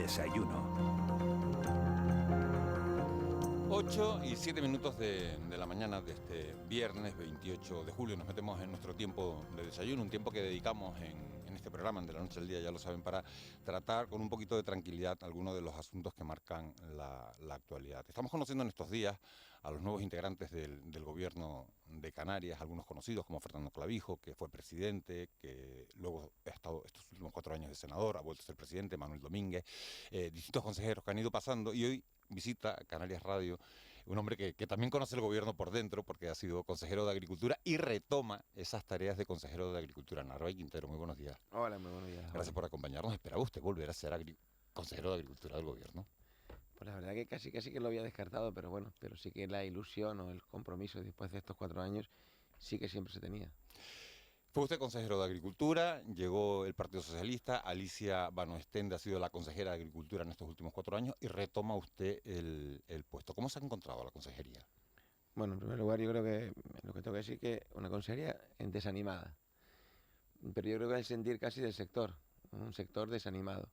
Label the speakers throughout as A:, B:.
A: desayuno.
B: 8:07 de la mañana de este viernes 28 de julio. Nos metemos en nuestro tiempo de desayuno, un tiempo que dedicamos en este programa, De la Noche al Día, ya lo saben, para tratar con un poquito de tranquilidad algunos de los asuntos que marcan la actualidad. Estamos conociendo en estos días a los nuevos integrantes del gobierno de Canarias, algunos conocidos como Fernando Clavijo, que fue presidente, que luego ha estado estos últimos 4 años de senador, ha vuelto a ser presidente, Manuel Domínguez, distintos consejeros que han ido pasando, y hoy visita Canarias Radio un hombre que también conoce el gobierno por dentro, porque ha sido consejero de Agricultura y retoma esas tareas de consejero de Agricultura. Narváez Quintero, muy buenos días.
C: Hola, muy buenos días.
B: Gracias por acompañarnos. ¿Esperaba usted volver a ser consejero de Agricultura del gobierno?
C: Pues la verdad que casi que lo había descartado, pero bueno, pero sí que la ilusión o el compromiso después de estos 4 años sí que siempre se tenía.
B: Fue usted consejero de Agricultura, llegó el Partido Socialista, Alicia Van Oostende ha sido la consejera de Agricultura en estos últimos 4 años y retoma usted el puesto. ¿Cómo se ha encontrado la consejería?
C: Bueno, en primer lugar yo creo que lo que tengo que decir es que una consejería desanimada, pero yo creo que es el sentir casi del sector, un sector desanimado.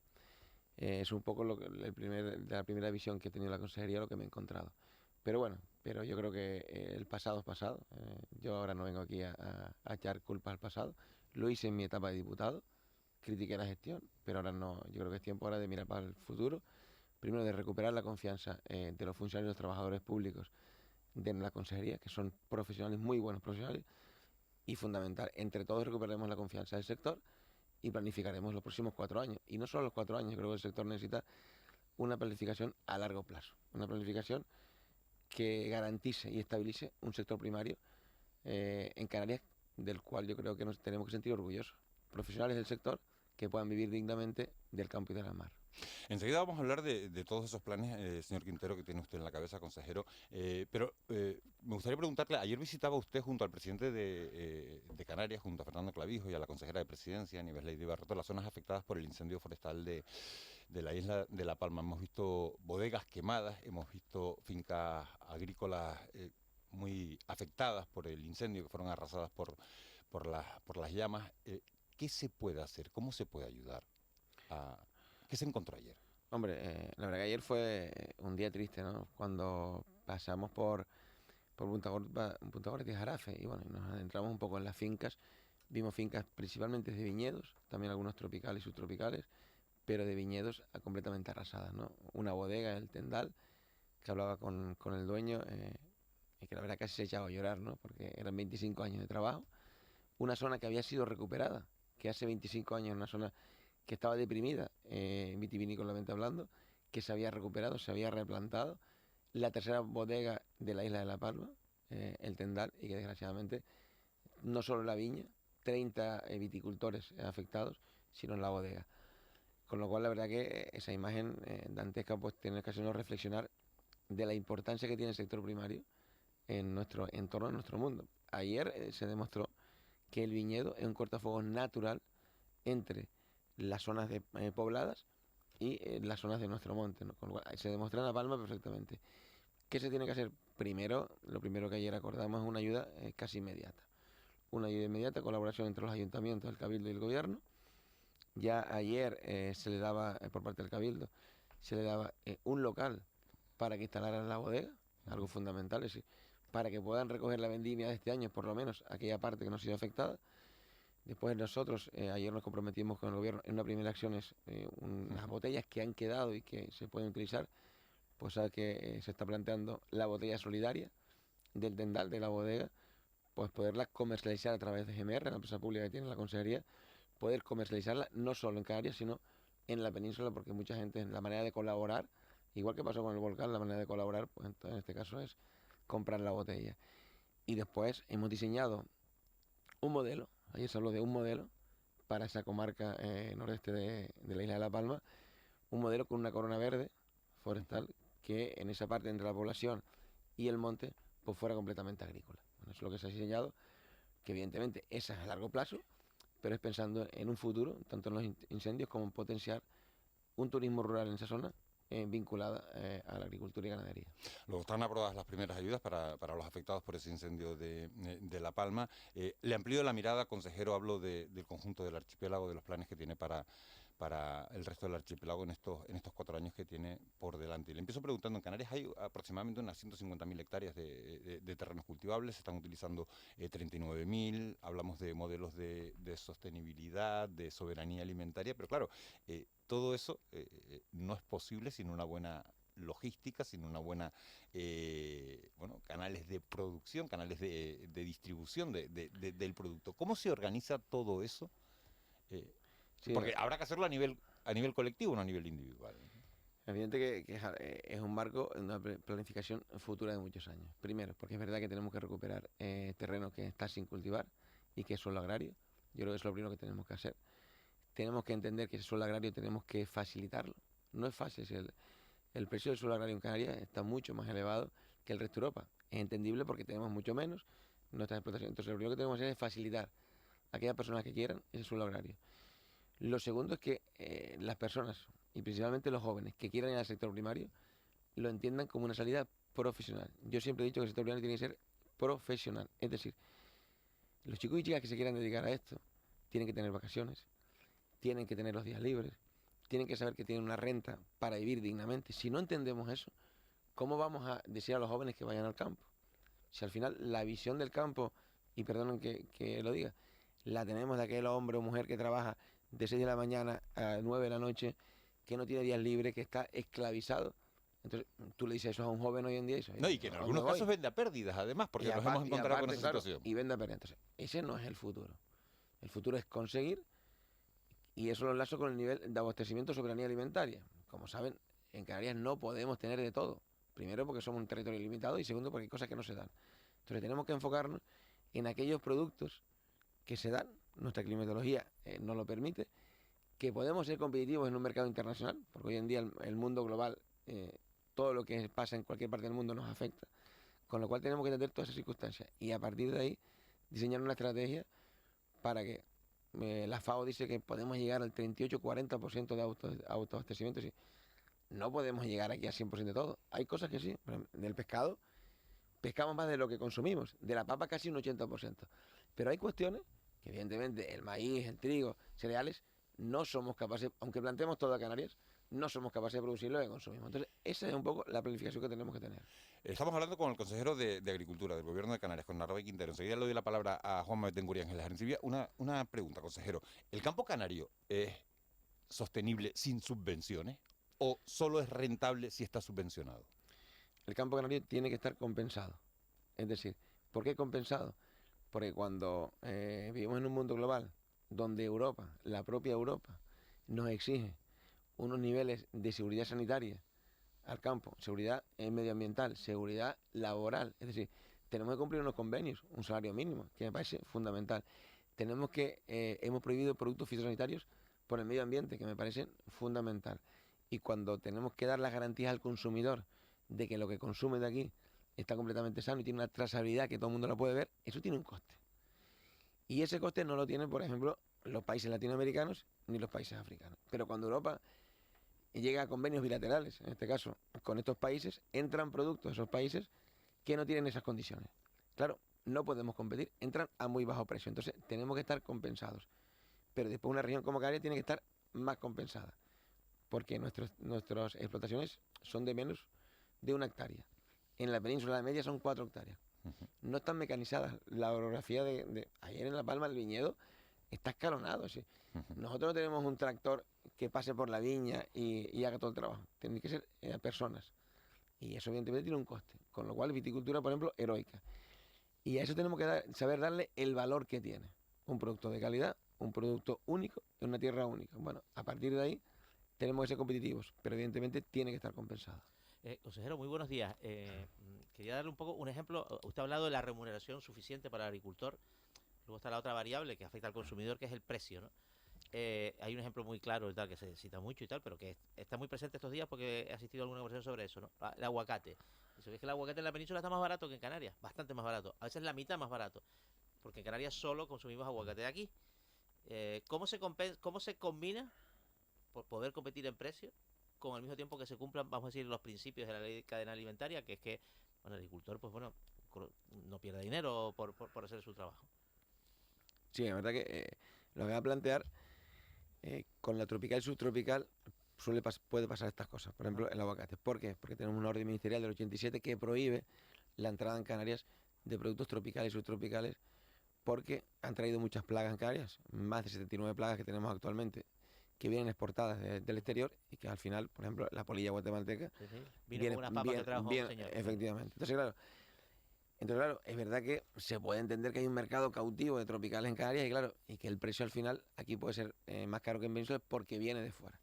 C: Es un poco la primera visión que he tenido de la consejería, lo que me he encontrado. Pero bueno, pero yo creo que el pasado es pasado. Yo ahora no vengo aquí a echar culpas al pasado. Lo hice en mi etapa de diputado, critiqué la gestión, pero ahora no. Yo creo que es tiempo ahora de mirar para el futuro. Primero, de recuperar la confianza de los funcionarios y los trabajadores públicos de la consejería, que son profesionales, muy buenos profesionales, y fundamental, entre todos recuperaremos la confianza del sector y planificaremos los próximos 4 años. Y no solo los 4 años, yo creo que el sector necesita una planificación a largo plazo, una planificación que garantice y estabilice un sector primario en Canarias, del cual yo creo que nos tenemos que sentir orgullosos. Profesionales del sector que puedan vivir dignamente del campo y de la mar.
B: Enseguida vamos a hablar de todos esos planes, señor Quintero, que tiene usted en la cabeza, consejero. Pero me gustaría preguntarle, ayer visitaba usted junto al presidente de Canarias, junto a Fernando Clavijo y a la consejera de Presidencia, Nieves Lady Barreto, las zonas afectadas por el incendio forestal de la isla de La Palma. Hemos visto bodegas quemadas, hemos visto fincas agrícolas muy afectadas por el incendio, que fueron arrasadas por las llamas. ¿Qué se puede hacer? ¿Cómo se puede ayudar? ¿Qué se encontró ayer?
C: Hombre, la verdad que ayer fue un día triste, ¿no? Cuando pasamos por Punta Gorda y Jarafe, y bueno, nos adentramos un poco en las fincas. Vimos fincas principalmente de viñedos, también algunos tropicales y subtropicales, pero de viñedos completamente arrasadas, ¿no? Una bodega, el Tendal, que hablaba con el dueño, y que la verdad casi se echaba a llorar, ¿no? Porque eran 25 años de trabajo. Una zona que había sido recuperada, que hace 25 años, una zona que estaba deprimida, vitivinícolamente hablando, que se había recuperado, se había replantado. La tercera bodega de la isla de La Palma, el Tendal, y que desgraciadamente no solo la viña, 30 viticultores afectados, sino en la bodega. Con lo cual, la verdad que esa imagen dantesca pues tiene que hacernos reflexionar de la importancia que tiene el sector primario en nuestro entorno, en nuestro mundo. Ayer se demostró que el viñedo es un cortafuegos natural entre las zonas pobladas y las zonas de nuestro monte, ¿no? Con lo cual, se demuestra en La Palma perfectamente. ¿Qué se tiene que hacer? Primero, lo primero que ayer acordamos es una ayuda casi inmediata. Una ayuda inmediata, colaboración entre los ayuntamientos, el Cabildo y el Gobierno. Ya ayer se le daba, por parte del Cabildo, se le daba un local para que instalaran la bodega, algo fundamental, es decir, para que puedan recoger la vendimia de este año, por lo menos aquella parte que no ha sido afectada. Después nosotros, ayer nos comprometimos con el gobierno en una primera acción, unas botellas que han quedado y que se pueden utilizar, pues sabe que se está planteando la botella solidaria del Tendal, de la bodega, pues poderla comercializar a través de GMR, la empresa pública que tiene la consejería, poder comercializarla no solo en Canarias, sino en la península, porque mucha gente, la manera de colaborar, igual que pasó con el volcán, la manera de colaborar, pues en este caso es comprar la botella. Y después hemos diseñado un modelo, ayer se habló de un modelo para esa comarca noreste de la isla de La Palma, un modelo con una corona verde forestal que en esa parte entre la población y el monte pues fuera completamente agrícola. Bueno, eso es lo que se ha diseñado, que evidentemente es a largo plazo, pero es pensando en un futuro, tanto en los incendios como en potenciar un turismo rural en esa zona vinculada a la agricultura y ganadería.
B: Luego están aprobadas las primeras ayudas para los afectados por ese incendio de La Palma. Le amplío la mirada, consejero, hablo del conjunto del archipiélago, de los planes que tiene para para el resto del archipiélago en estos 4 años que tiene por delante. Y le empiezo preguntando, en Canarias hay aproximadamente unas 150.000 hectáreas de terrenos cultivables, se están utilizando 39.000, hablamos de modelos de sostenibilidad, de soberanía alimentaria, pero claro, todo eso no es posible sin una buena logística, sin una buena, canales de producción, canales de distribución del producto. ¿Cómo se organiza todo eso?
C: Sí,
B: Porque habrá que hacerlo a nivel colectivo, no a nivel individual.
C: evidente que es un marco, una planificación futura de muchos años. Primero, porque es verdad que tenemos que recuperar terreno que está sin cultivar y que es suelo agrario. Yo creo que eso es lo primero que tenemos que hacer. Tenemos que entender que ese suelo agrario tenemos que facilitarlo. No es fácil. El precio del suelo agrario en Canarias está mucho más elevado que el resto de Europa. Es entendible porque tenemos mucho menos nuestras explotaciones. Entonces, lo primero que tenemos que hacer es facilitar a aquellas personas que quieran ese suelo agrario. Lo segundo es que las personas, y principalmente los jóvenes, que quieran ir al sector primario, lo entiendan como una salida profesional. Yo siempre he dicho que el sector primario tiene que ser profesional. Es decir, los chicos y chicas que se quieran dedicar a esto tienen que tener vacaciones, tienen que tener los días libres, tienen que saber que tienen una renta para vivir dignamente. Si no entendemos eso, ¿cómo vamos a decir a los jóvenes que vayan al campo? Si al final la visión del campo, y perdonen que lo diga, la tenemos de aquel hombre o mujer que trabaja de 6 de la mañana a 9 de la noche, que no tiene días libres, que está esclavizado. Entonces, tú le dices eso a un joven hoy en día y eso,
B: No, y que en algunos casos vende a pérdidas, además, porque nos hemos encontrado con esa situación.
C: Y vende a pérdidas. Entonces, ese no es el futuro. El futuro es conseguir, y eso lo enlazo con el nivel de abastecimiento de soberanía alimentaria. Como saben, en Canarias no podemos tener de todo. Primero porque somos un territorio limitado y segundo porque hay cosas que no se dan. Entonces tenemos que enfocarnos en aquellos productos que se dan, nuestra climatología nos lo permite, que podemos ser competitivos en un mercado internacional, porque hoy en día el mundo global, todo lo que pasa en cualquier parte del mundo nos afecta, con lo cual tenemos que entender todas esas circunstancias y a partir de ahí diseñar una estrategia para que la FAO dice que podemos llegar al 38-40% de autoabastecimiento. Sí. No podemos llegar aquí al 100% de todo. Hay cosas que sí. Del pescado, pescamos más de lo que consumimos. De la papa casi un 80%. Pero hay cuestiones que evidentemente el maíz, el trigo, cereales, no somos capaces, aunque planteemos toda Canarias, no somos capaces de producirlo y de consumirlo. Entonces, esa es un poco la planificación que tenemos que tener.
B: Estamos hablando con el consejero de Agricultura del Gobierno de Canarias, con Narváez Quintero. Enseguida le doy la palabra a Juan Betenguri Ángeles. Recibía una pregunta, consejero. ¿El campo canario es sostenible sin subvenciones o solo es rentable si está subvencionado?
C: El campo canario tiene que estar compensado. Es decir, ¿por qué compensado? Porque cuando vivimos en un mundo global donde Europa, la propia Europa, nos exige unos niveles de seguridad sanitaria al campo, seguridad medioambiental, seguridad laboral, es decir, tenemos que cumplir unos convenios, un salario mínimo, que me parece fundamental. Hemos prohibido productos fitosanitarios por el medio ambiente, que me parece fundamental. Y cuando tenemos que dar las garantías al consumidor de que lo que consume de aquí está completamente sano y tiene una trazabilidad que todo el mundo lo puede ver, eso tiene un coste. Y ese coste no lo tienen, por ejemplo, los países latinoamericanos ni los países africanos. Pero cuando Europa llega a convenios bilaterales, en este caso con estos países, entran productos de esos países que no tienen esas condiciones. Claro, no podemos competir, entran a muy bajo precio. Entonces tenemos que estar compensados. Pero después una región como Canarias tiene que estar más compensada. Porque nuestras explotaciones son de menos de 1 hectárea. En la península de media son 4 hectáreas. No están mecanizadas. La orografía ayer en La Palma, el viñedo, está escalonado. ¿Sí? Nosotros no tenemos un tractor que pase por la viña y haga todo el trabajo. Tienen que ser personas. Y eso evidentemente tiene un coste. Con lo cual, viticultura, por ejemplo, heroica. Y a eso tenemos que saber darle el valor que tiene. Un producto de calidad, un producto único en una tierra única. Bueno, a partir de ahí tenemos que ser competitivos, pero evidentemente tiene que estar compensado.
A: Consejero, muy buenos días. Quería darle un ejemplo. Usted ha hablado de la remuneración suficiente para el agricultor. Luego está la otra variable que afecta al consumidor, que es el precio, ¿no? Hay un ejemplo muy claro y tal, que se cita mucho y tal, pero que está muy presente estos días porque he asistido a alguna conversación sobre eso, ¿no? El aguacate. Se ve que el aguacate en la península está más barato que en Canarias, bastante más barato. A veces la mitad más barato, porque en Canarias solo consumimos aguacate de aquí. ¿Cómo se combina por poder competir en precio con al mismo tiempo que se cumplan, vamos a decir, los principios de la ley de cadena alimentaria, que es que el agricultor, pues bueno, no pierda dinero por hacer su trabajo?
C: Sí, la verdad que lo que va a plantear con la tropical y subtropical puede pasar estas cosas. Por ejemplo, el aguacate. ¿Por qué? Porque tenemos una orden ministerial del 87 que prohíbe la entrada en Canarias de productos tropicales y subtropicales porque han traído muchas plagas en Canarias, más de 79 plagas que tenemos actualmente, que vienen exportadas del exterior y que al final, por ejemplo, la polilla guatemalteca
A: Viene con unas papas que trajo un señor.
C: Efectivamente. Entonces, claro, es verdad que se puede entender que hay un mercado cautivo de tropicales en Canarias y claro, y que el precio al final aquí puede ser más caro que en Península porque viene de fuera.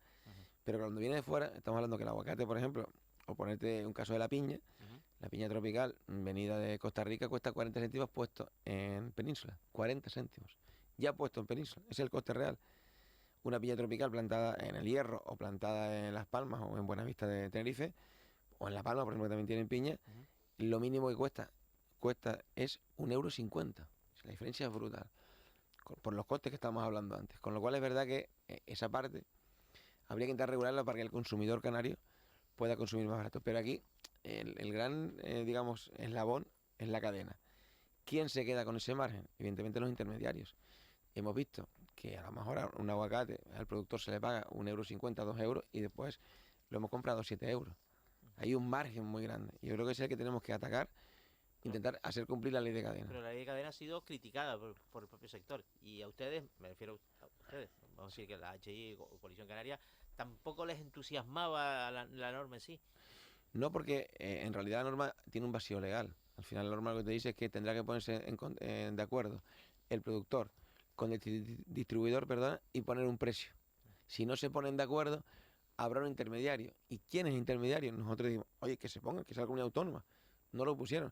C: Pero cuando viene de fuera, estamos hablando que el aguacate, por ejemplo, o ponerte un caso de la piña, la piña tropical venida de Costa Rica cuesta 40 céntimos puesto en Península. 40 céntimos. Ya puesto en Península. Ese es el coste real. Una piña tropical plantada en El Hierro o plantada en Las Palmas o en Buenavista de Tenerife, o en La Palma, por ejemplo, que también tienen piña, lo mínimo que cuesta es 1,50 €. La diferencia es brutal. Por los costes que estábamos hablando antes. Con lo cual es verdad que esa parte habría que intentar regularla para que el consumidor canario pueda consumir más barato. Pero aquí el gran, digamos, eslabón es la cadena. ¿Quién se queda con ese margen? Evidentemente los intermediarios. Hemos visto que a lo mejor a un aguacate al productor se le paga 1,50 €, 2 € y después lo hemos comprado 7 €. Hay un margen muy grande. Yo creo que es el que tenemos que atacar, intentar hacer cumplir la ley de cadena.
A: Pero la ley de cadena ha sido criticada por el propio sector. Y a ustedes, me refiero a ustedes, vamos a decir que la HI o Coalición Canaria, tampoco les entusiasmaba la norma en sí.
C: No, porque en realidad la norma tiene un vacío legal. Al final la norma lo que te dice es que tendrá que ponerse de acuerdo el productor con el distribuidor, perdón, y poner un precio. Si no se ponen de acuerdo, habrá un intermediario. ¿Y quién es intermediario? Nosotros decimos, oye, que se pongan, que sea la comunidad autónoma. No lo pusieron.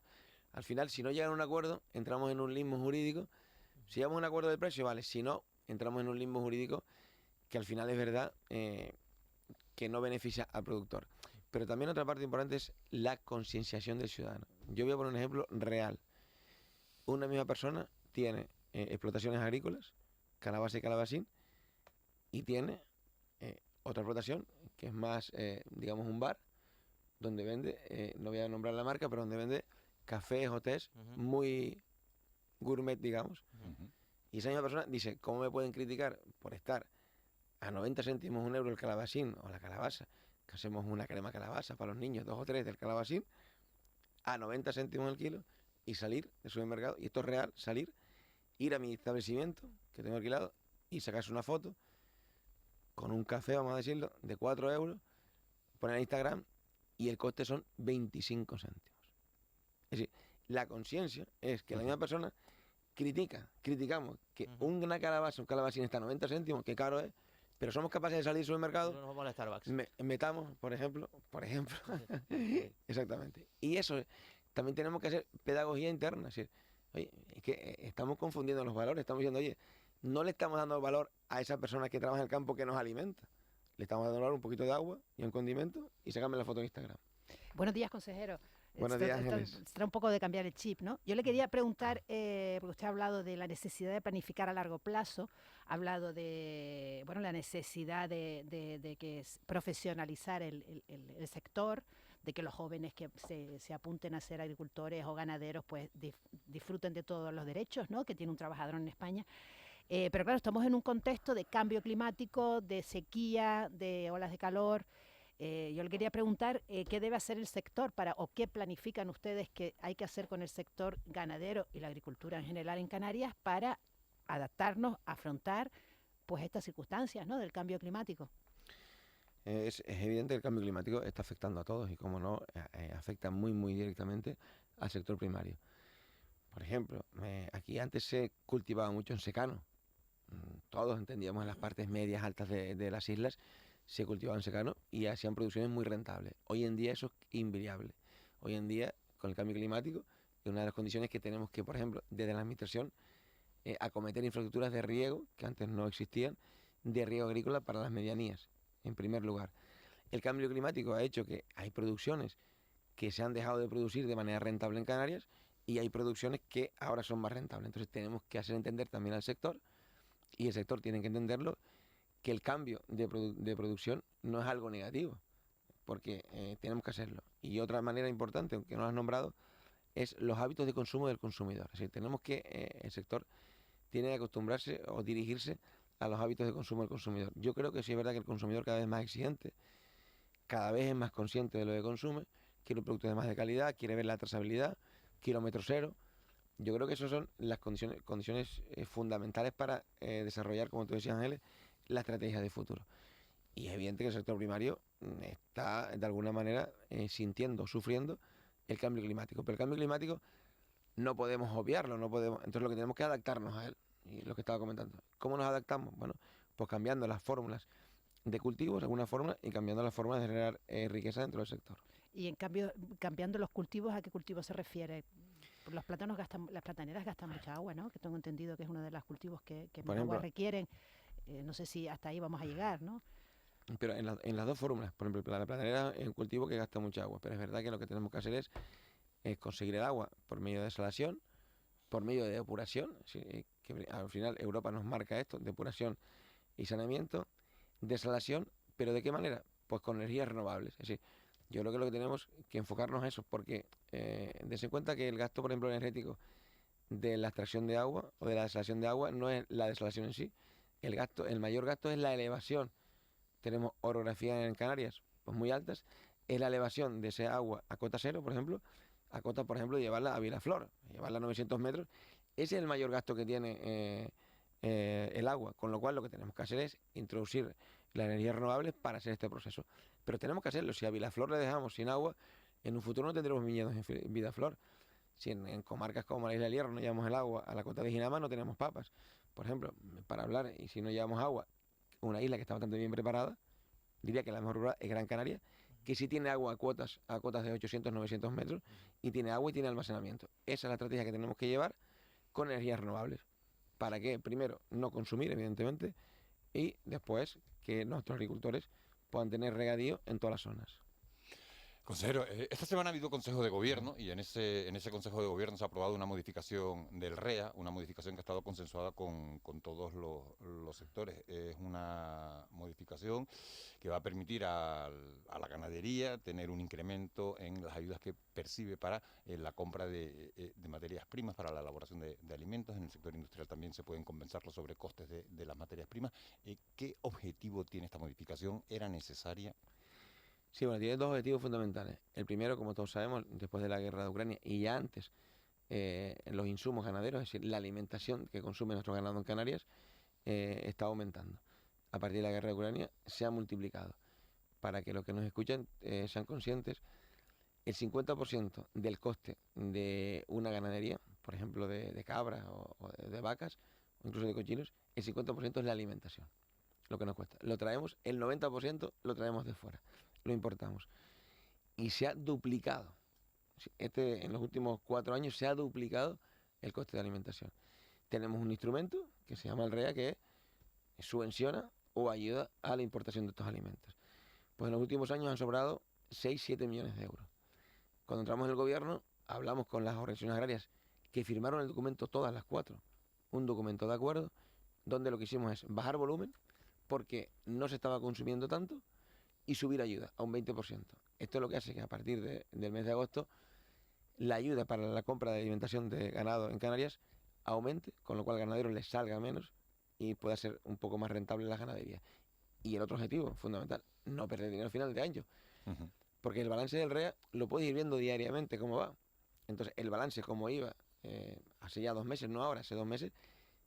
C: Al final, si no llegan a un acuerdo, entramos en un limbo jurídico. Si llegamos a un acuerdo de precio, vale. Si no, entramos en un limbo jurídico que al final es verdad que no beneficia al productor. Pero también otra parte importante es la concienciación del ciudadano. Yo voy a poner un ejemplo real. Una misma persona tiene explotaciones agrícolas, calabaza y calabacín, y tiene otra explotación que es más, digamos, un bar, donde vende, no voy a nombrar la marca, pero donde vende cafés o tés muy gourmet, digamos. Y esa misma persona dice, ¿cómo me pueden criticar por estar a 90 céntimos, 1 € el calabacín o la calabaza, que hacemos una crema calabaza para los niños, 2 o 3 del calabacín, a 90 céntimos el kilo, y salir del supermercado, y esto es real, salir, ir a mi establecimiento, que tengo alquilado, y sacarse una foto con un café, vamos a decirlo, de 4 €, poner en Instagram, y el coste son 25 céntimos. Es decir, la conciencia es que la misma persona criticamos que una calabaza, un calabacín está a 90 céntimos, que caro es, pero somos capaces de salir del supermercado,
A: No nos vamos a Starbucks.
C: metamos, por ejemplo, exactamente. Y eso, también tenemos que hacer pedagogía interna, es decir, oye, es que estamos confundiendo los valores, estamos diciendo, oye, no le estamos dando valor a esa persona que trabaja en el campo que nos alimenta, le estamos dando valor un poquito de agua y un condimento y sacame la foto en Instagram.
D: Buenos días, consejero.
C: Buenos días, Ángeles.
D: Se trata un poco de cambiar el chip, ¿no? Yo le quería preguntar, porque usted ha hablado de la necesidad de planificar a largo plazo, ha hablado de, bueno, la necesidad de que profesionalizar el sector, de que los jóvenes que se apunten a ser agricultores o ganaderos, pues disfruten de todos los derechos, ¿no?, que tiene un trabajador en España. Pero claro, estamos en un contexto de cambio climático, de sequía, de olas de calor. Yo le quería preguntar qué debe hacer el sector o qué planifican ustedes que hay que hacer con el sector ganadero y la agricultura en general en Canarias para adaptarnos, afrontar pues estas circunstancias, ¿no?, del cambio climático.
C: Es evidente que el cambio climático está afectando a todos y, como no, afecta muy, muy directamente al sector primario. Por ejemplo, aquí antes se cultivaba mucho en secano. Todos entendíamos en las partes medias, altas de las islas, se cultivaban en secano y hacían producciones muy rentables. Hoy en día eso es inviable. Hoy en día, con el cambio climático, es una de las condiciones que tenemos que, por ejemplo, desde la administración, acometer infraestructuras de riego, que antes no existían, de riego agrícola para las medianías, en primer lugar. El cambio climático ha hecho que hay producciones que se han dejado de producir de manera rentable en Canarias y hay producciones que ahora son más rentables. Entonces tenemos que hacer entender también al sector, y el sector tiene que entenderlo, que el cambio de producción no es algo negativo, porque tenemos que hacerlo. Y otra manera importante, aunque no lo has nombrado, es los hábitos de consumo del consumidor. Es decir, tenemos que, el sector tiene que acostumbrarse o dirigirse a los hábitos de consumo del consumidor. Yo creo que sí es verdad que el consumidor cada vez es más exigente, cada vez es más consciente de lo que consume, quiere un producto de más de calidad, quiere ver la trazabilidad, kilómetro cero. Yo creo que esas son las condiciones fundamentales para desarrollar, como tú decías, Ángeles, la estrategia de futuro. Y es evidente que el sector primario está, de alguna manera, sintiendo, sufriendo el cambio climático. Pero el cambio climático no podemos obviarlo, no podemos. Entonces lo que tenemos que adaptarnos a él. Y lo que estaba comentando. ¿Cómo nos adaptamos? Bueno, pues cambiando las fórmulas de cultivos, de alguna forma, y cambiando las formas de generar riqueza dentro del sector.
D: Y en cambio, cambiando los cultivos, ¿a qué cultivo se refiere? Los plátanos las plataneras gastan mucha agua, ¿no? Que tengo entendido que es uno de los cultivos que más agua requieren. No sé si hasta ahí vamos a llegar, ¿no?
C: Pero en las dos fórmulas, por ejemplo, la platanera es un cultivo que gasta mucha agua, pero es verdad que lo que tenemos que hacer es conseguir el agua por medio de desalación, por medio de depuración, que al final Europa nos marca esto, depuración y saneamiento, desalación, pero ¿de qué manera? Pues con energías renovables. Es decir, yo creo que lo que tenemos que enfocarnos a eso, porque dense cuenta que el gasto, por ejemplo, energético de la extracción de agua o de la desalación de agua no es la desalación en sí. El mayor gasto es la elevación. Tenemos orografías en Canarias pues muy altas, es la elevación de ese agua a cota cero, por ejemplo, a cota, por ejemplo, llevarla a Vilaflor, llevarla a 900 metros. Ese es el mayor gasto que tiene el agua, con lo cual lo que tenemos que hacer es introducir las energías renovables para hacer este proceso. Pero tenemos que hacerlo. Si a Vilaflor le dejamos sin agua, en un futuro no tendremos viñedos en Vilaflor. Si en comarcas como la Isla del Hierro no llevamos el agua a la cota de Ginama, no tenemos papas, por ejemplo, para hablar. Y si no llevamos agua, una isla que está bastante bien preparada, diría que la mejor rural es Gran Canaria, que sí tiene agua a cuotas de 800, 900 metros, y tiene agua y tiene almacenamiento. Esa es la estrategia que tenemos que llevar con energías renovables. ¿Para qué? Primero, no consumir, evidentemente, y después que nuestros agricultores puedan tener regadío en todas las zonas.
B: Consejero, esta semana ha habido Consejo de Gobierno y en ese Consejo de Gobierno se ha aprobado una modificación del REA, una modificación que ha estado consensuada con todos los sectores. Es una modificación que va a permitir a la ganadería tener un incremento en las ayudas que percibe para la compra de materias primas, para la elaboración de alimentos. En el sector industrial también se pueden compensar los sobrecostes de las materias primas. ¿Qué objetivo tiene esta modificación? ¿Era necesaria?
C: Sí, bueno, tiene dos objetivos fundamentales. El primero, como todos sabemos, después de la guerra de Ucrania y ya antes, los insumos ganaderos, es decir, la alimentación que consume nuestro ganado en Canarias, está aumentando. A partir de la guerra de Ucrania se ha multiplicado. Para que los que nos escuchan sean conscientes, el 50% del coste de una ganadería, por ejemplo, de cabras o de vacas, o incluso de cochinos, el 50% es la alimentación, lo que nos cuesta. Lo traemos, el 90% lo traemos de fuera. Lo importamos. Y se ha duplicado. En los últimos 4 años se ha duplicado el coste de alimentación. Tenemos un instrumento que se llama el REA, que subvenciona o ayuda a la importación de estos alimentos. Pues en los últimos años han sobrado 6-7 millones de euros. Cuando entramos en el gobierno, hablamos con las organizaciones agrarias que firmaron el documento, todas las 4, un documento de acuerdo, donde lo que hicimos es bajar volumen, porque no se estaba consumiendo tanto, y subir ayuda a un 20%. Esto es lo que hace que a partir del mes de agosto la ayuda para la compra de alimentación de ganado en Canarias aumente, con lo cual al ganadero le salga menos y pueda ser un poco más rentable la ganadería. Y el otro objetivo fundamental, no perder dinero al final de año. Uh-huh. Porque el balance del REA lo puedes ir viendo diariamente cómo va. Entonces el balance como iba hace ya 2 meses, no ahora, hace 2 meses,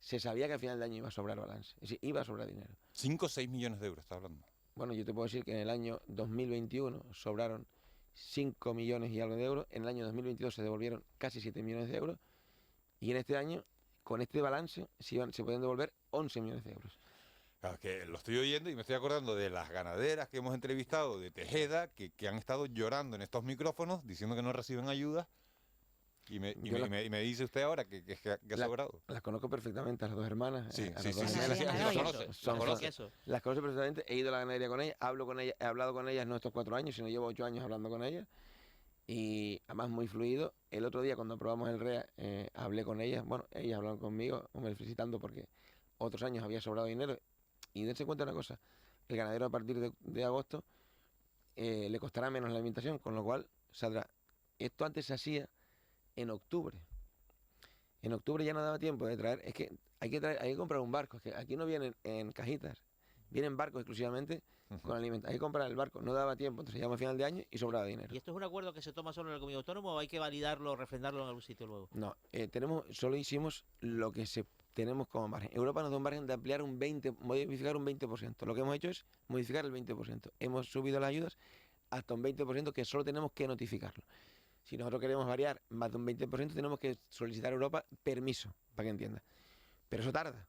C: se sabía que al final de año iba a sobrar balance. Es decir, iba a sobrar dinero.
B: 5 o 6 millones de euros, está hablando.
C: Bueno, yo te puedo decir que en el año 2021 sobraron 5 millones y algo de euros, en el año 2022 se devolvieron casi 7 millones de euros, y en este año, con este balance, se pueden devolver 11 millones de euros.
B: Claro, que lo estoy oyendo y me estoy acordando de las ganaderas que hemos entrevistado de Tejeda, que han estado llorando en estos micrófonos, diciendo que no reciben ayuda. Y me dice usted ahora que ha sobrado.
C: Las conozco perfectamente, a las 2 hermanas.
B: Sí,
C: las
B: conozco.
C: Las conozco perfectamente, he ido a la ganadería con ellas, hablo con ellas, he hablado con ellas no estos 4 años, sino llevo 8 años hablando con ellas. Y además muy fluido. El otro día cuando aprobamos el REA, hablé con ellas, bueno, ellas hablaron conmigo, me felicitando porque otros años había sobrado dinero. Y dense cuenta una cosa, el ganadero a partir de agosto le costará menos la alimentación, con lo cual saldrá. Esto antes se hacía en octubre. En octubre ya no daba tiempo de traer, es que hay que comprar un barco, es que aquí no vienen en cajitas, vienen barcos exclusivamente con alimentos. Hay que comprar el barco, no daba tiempo, entonces llegamos a final de año y sobraba dinero.
A: ¿Y esto es un acuerdo que se toma solo en el Comité Autónomo o hay que validarlo, refrendarlo en algún sitio luego?
C: No, solo hicimos lo que tenemos como margen. Europa nos da un margen de ampliar modificar un 20%. Lo que hemos hecho es modificar el 20%. Hemos subido las ayudas hasta un 20% que solo tenemos que notificarlo. Si nosotros queremos variar más de un 20%, tenemos que solicitar a Europa permiso, para que entienda. Pero eso tarda.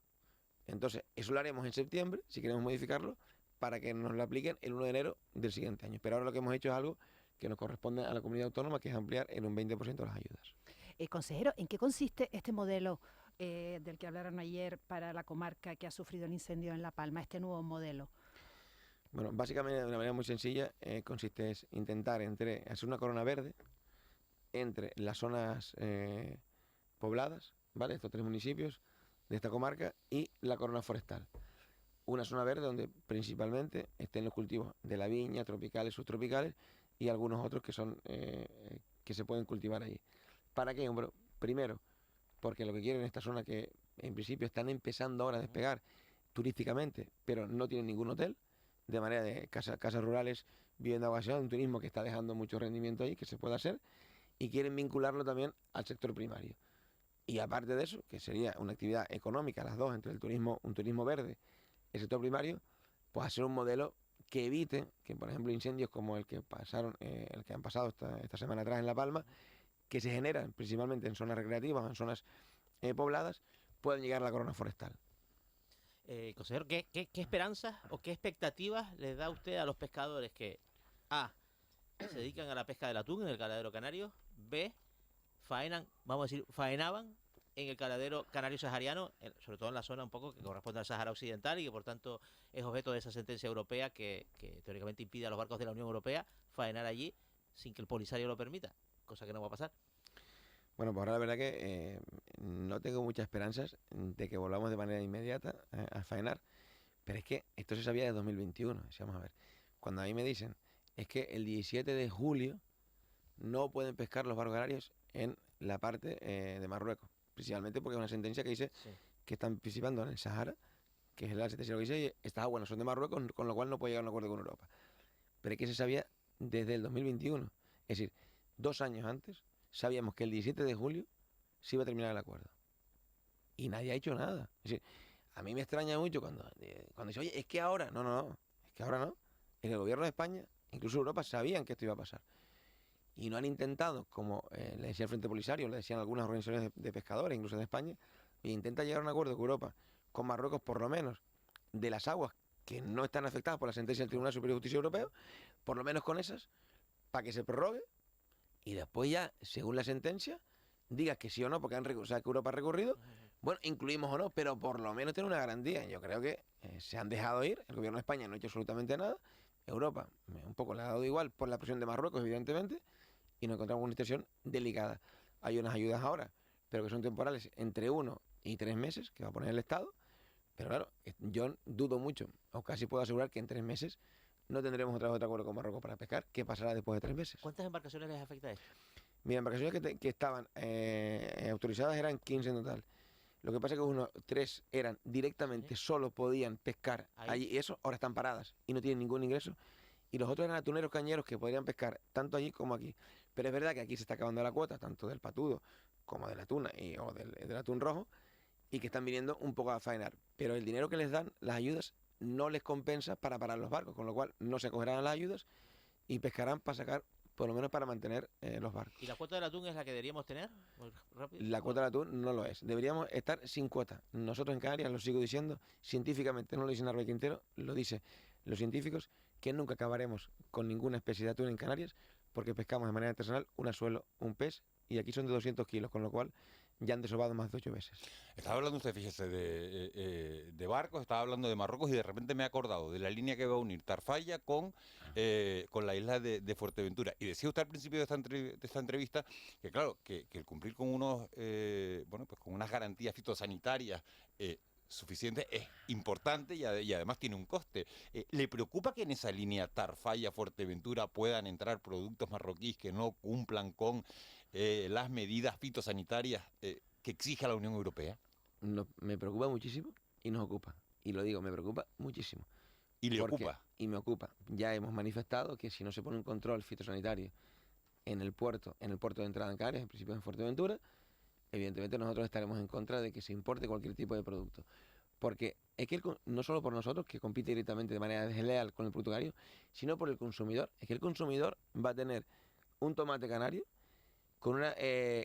C: Entonces, eso lo haremos en septiembre, si queremos modificarlo, para que nos lo apliquen el 1 de enero del siguiente año. Pero ahora lo que hemos hecho es algo que nos corresponde a la comunidad autónoma, que es ampliar en un 20% las ayudas.
D: Consejero, ¿en qué consiste este modelo del que hablaron ayer para la comarca que ha sufrido el incendio en La Palma, este nuevo modelo?
C: Bueno, básicamente, de una manera muy sencilla, consiste en intentar hacer una corona verde entre las zonas pobladas, ¿vale? Estos 3 municipios de esta comarca y la corona forestal. Una zona verde donde principalmente estén los cultivos de la viña, tropicales, subtropicales y algunos otros que son que se pueden cultivar allí. ¿Para qué? Hombre, primero, porque lo que quieren en esta zona que en principio están empezando ahora a despegar turísticamente, pero no tienen ningún hotel, de manera de casas rurales, vivienda vacacional, un turismo que está dejando mucho rendimiento ahí, que se puede hacer, y quieren vincularlo también al sector primario. Y aparte de eso, que sería una actividad económica, las dos, entre un turismo verde, el sector primario, pues hacer un modelo que evite que, por ejemplo, incendios como el que han pasado esta semana atrás en La Palma, que se generan principalmente en zonas recreativas o en zonas pobladas, puedan llegar a la corona forestal.
A: Consejero, ¿qué esperanzas o qué expectativas les da usted a los pescadores que A, se dedican a la pesca del atún en el caladero canario, B, faenaban en el caladero canario sahariano, sobre todo en la zona un poco que corresponde al Sahara Occidental y que por tanto es objeto de esa sentencia europea que teóricamente impide a los barcos de la Unión Europea faenar allí sin que el Polisario lo permita, cosa que no va a pasar?
C: Bueno, pues ahora la verdad que no tengo muchas esperanzas de que volvamos de manera inmediata a faenar, pero es que esto se sabía de 2021, vamos a ver. Cuando a mí me dicen, es que el 17 de julio no pueden pescar los barcos canarios en la parte de Marruecos, principalmente porque es una sentencia que dice que están participando en el Sahara, que es la sentencia que dice, y estas aguas no son de Marruecos, con lo cual no puede llegar a un acuerdo con Europa. Pero es que se sabía desde el 2021, es decir, 2 años antes, sabíamos que el 17 de julio se iba a terminar el acuerdo. Y nadie ha hecho nada. Es decir, a mí me extraña mucho cuando dice, oye, es que ahora, no, es que ahora no. En el gobierno de España, incluso Europa, sabían que esto iba a pasar. Y no han intentado, como le decía el Frente Polisario, le decían algunas organizaciones de pescadores, incluso de España, e intenta llegar a un acuerdo con Europa, con Marruecos por lo menos, de las aguas que no están afectadas por la sentencia del Tribunal Superior de Justicia Europeo, por lo menos con esas, para que se prorrogue, y después ya, según la sentencia, digas que sí o no, porque que Europa ha recurrido, bueno, incluimos o no, pero por lo menos tener una garantía. Yo creo que se han dejado ir, el gobierno de España no ha hecho absolutamente nada, Europa un poco le ha dado igual por la presión de Marruecos, evidentemente, y nos encontramos en una situación delicada. Hay unas ayudas ahora, pero que son temporales entre 1 y 3 meses, que va a poner el Estado, pero claro, yo dudo mucho, o casi puedo asegurar que en 3 meses no tendremos otro acuerdo con Marruecos para pescar. ¿Qué pasará después de 3 meses?
A: ¿Cuántas embarcaciones les afecta esto?
C: Mira, embarcaciones que estaban autorizadas eran 15 en total. Lo que pasa es que 3 eran directamente, solo podían pescar allí, y eso ahora están paradas y no tienen ningún ingreso. Y los otros eran atuneros cañeros que podrían pescar tanto allí como aquí. Pero es verdad que aquí se está acabando la cuota, tanto del patudo como de la tuna o del atún rojo, y que están viniendo un poco a faenar. Pero el dinero que les dan, las ayudas, no les compensa para parar los barcos, con lo cual no se acogerán a las ayudas y pescarán para sacar, por lo menos para mantener los barcos.
A: ¿Y la cuota del atún es la que deberíamos tener?
C: La cuota del atún no lo es. Deberíamos estar sin cuota. Nosotros en Canarias, lo sigo diciendo, científicamente, no lo dice Narváez Quintero, lo dicen los científicos, que nunca acabaremos con ninguna especie de atún en Canarias porque pescamos de manera artesanal un anzuelo, un pez, y aquí son de 200 kilos, con lo cual ya han desobado más de 8 veces.
B: Estaba hablando usted, fíjese, de barcos, estaba hablando de Marruecos y de repente me he acordado de la línea que va a unir Tarfaya con la isla de Fuerteventura. Y decía usted al principio de esta entrevista que, claro, que el cumplir con con unas garantías fitosanitarias suficientes es importante y además tiene un coste. ¿Le preocupa que en esa línea Tarfaya-Fuerteventura puedan entrar productos marroquíes que no cumplan con las medidas fitosanitarias que exige la Unión Europea?
C: me preocupa muchísimo y nos ocupa. Y lo digo, me preocupa muchísimo.
B: ¿Y le
C: Porque-
B: ocupa?
C: Y me ocupa. Ya hemos manifestado que si no se pone un control fitosanitario en el puerto de entrada en Canarias, en principio en Fuerteventura, evidentemente nosotros estaremos en contra de que se importe cualquier tipo de producto. Porque es que no solo por nosotros, que compite directamente de manera desleal con el portuario, sino por el consumidor. Es que el consumidor va a tener un tomate canario con una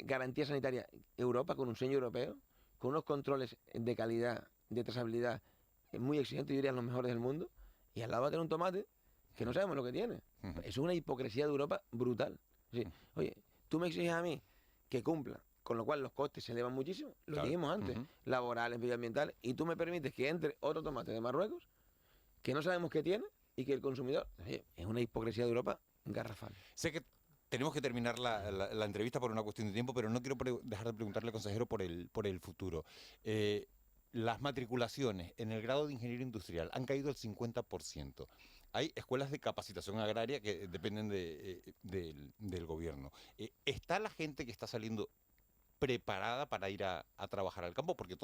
C: garantía sanitaria Europa, con un sello europeo, con unos controles de calidad, de trazabilidad muy exigentes, yo diría los mejores del mundo, y al lado va a tener un tomate que no sabemos lo que tiene.
B: Ujú.
C: Eso es una hipocresía de Europa brutal. Sí, oye, tú me exiges a mí que cumpla, con lo cual los costes se elevan muchísimo, lo
B: Claro.
C: dijimos antes,
B: Ujú.
C: laborales, medioambientales, y tú me permites que entre otro tomate de Marruecos que no sabemos qué tiene y que el consumidor, oye, es una hipocresía de Europa garrafal.
B: Sé que tenemos que terminar la entrevista por una cuestión de tiempo, pero no quiero dejar de preguntarle, consejero, por el futuro. Las matriculaciones en el grado de ingeniero industrial han caído al 50%. Hay escuelas de capacitación agraria que dependen del gobierno. ¿Está la gente que está saliendo preparada para ir a trabajar al campo? Porque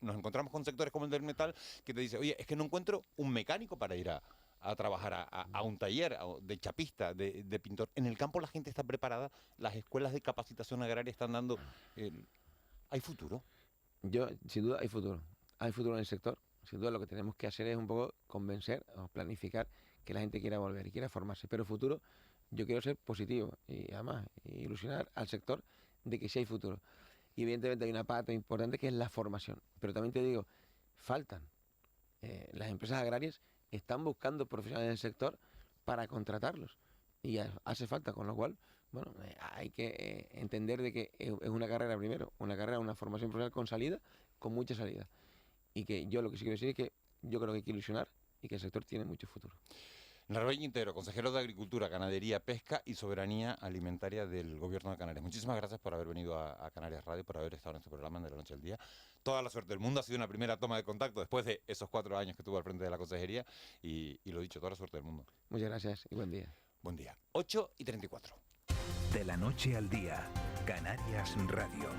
B: nos encontramos con sectores como el del metal que te dice, oye, es que no encuentro un mecánico para ir a trabajar a un taller de chapista, de pintor. En el campo la gente está preparada, las escuelas de capacitación agraria están dando... ¿Hay futuro?
C: Sin duda, hay futuro. Hay futuro en el sector. Sin duda, lo que tenemos que hacer es un poco convencer o planificar que la gente quiera volver y quiera formarse. Pero futuro, yo quiero ser positivo y además ilusionar al sector de que sí hay futuro. Y evidentemente hay una parte importante que es la formación. Pero también te digo, faltan. Las empresas agrarias están buscando profesionales del sector para contratarlos. Y hace falta, con lo cual, bueno, hay que entender de que es una carrera primero, una formación profesional con salida, con mucha salida. Y que yo lo que sí quiero decir es que yo creo que hay que ilusionar y que el sector tiene mucho futuro.
B: Narváez Quintero, consejero de Agricultura, Ganadería, Pesca y Soberanía Alimentaria del Gobierno de Canarias. Muchísimas gracias por haber venido a Canarias Radio, por haber estado en este programa de la noche al día. Toda la suerte del mundo. Ha sido una primera toma de contacto después de esos 4 años que estuvo al frente de la consejería. Y lo dicho, toda la suerte del mundo.
C: Muchas gracias y buen día.
B: Buen día. 8:34.
E: De la noche al día, Canarias Radio.